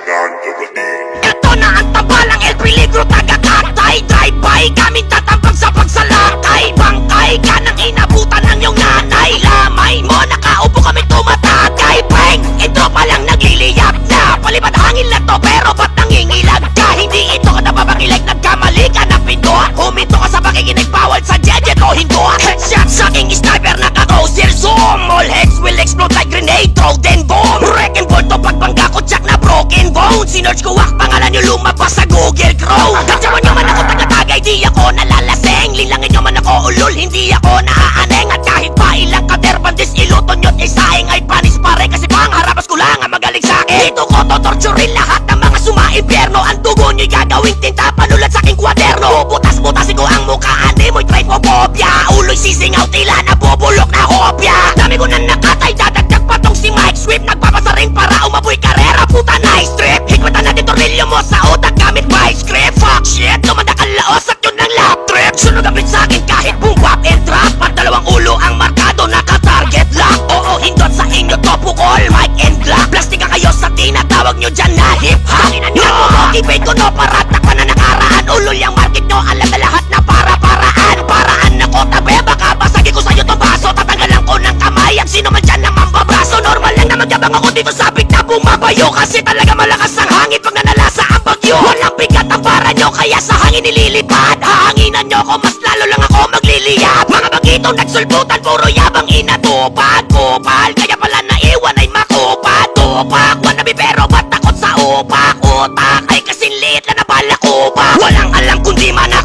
Ito na ang tambalang El Peligro, taga-katay. Drive-by, kaming tatambang sa pagsalakay. Bangkay ka nang inabutan ng iyong nanay. Lamay mo, nakaupo kami tumatakay. Peng, ito palang nagliliyap na. Palipad hangin na to, pero ba't nangingilag ka? Hindi ito ka nababangilag, nagkamali ka na pinto. Huminto ka sa pakikinig, bawal sa jejet o hinto. Headshot sa aking sniper, naka-closer zoom. All heads will explode like grenade, throw then bomb. Wrecking ball to pagbangga ko, jack na broken bone. Sinerch ko wak, pangalan nyo lumabas sa Google Chrome. Katsawan nyo man ako taga-tagay, di ako nalalaseng. Lilangin nyo man ako ulol, hindi ako naaaneng. At kahit pa ilang kaderbandis, iluton nyo't isaing ay panis pare. Kasi pangharapas ko lang ang magaling sa'kin. Dito ko totorturin lahat ng mga sumaimpyerno. Ang dugo nyo'y gagawing tinta, panulat sa'king kwaderno. Butas-butasin ko ang mukhaan ni mo'y trypophobia. Ulo'y sisingaw, tila na bubulok na hopya. Dami ko na nakatay, dadagdag pa tong si Mike Swift. Nagpapasaring para umaboy karera, puta nice trip. Higmatan natin tornilyo mo sa utak gamit by script. Fuck shit, lumanda ka laos at yun ang lap trip. Sunog ang sa'kin kahit boom wap and drop. At dalawang ulo ang markado, naka-target lock. Oo, hindot sa inyo to pukol, mic and glock. Plastika kayo sa tinatawag nyo dyan na hip-hop. Namomotivate ko no para takpan na nakaraan. Ulol yung market nyo, alam na lahat na para-paraan. Paraan ako tabi, baka basagin ko sa'yo tong baso. Tatanggalan ko ng kamay ang sino man dyan na mambabraso. Normal lang na magyabang ako dito sa big na bumabayo. Kasi talaga malakas ang hangin pag nanalasa ang bagyo. Walang bigat ang para nyo, kaya sa hangin nililipad. Hahanginan nyo ko, mas lalo lang ako magliliyap. Mga bagitong nagsulbutan, puro yabang inatupad. Kupal, kaya pala naiwan ay makupad. Tupak, wanabi pero ba't takot sa upak? Utak ay kasing liit na nabalak upak. Walang alam kundi mana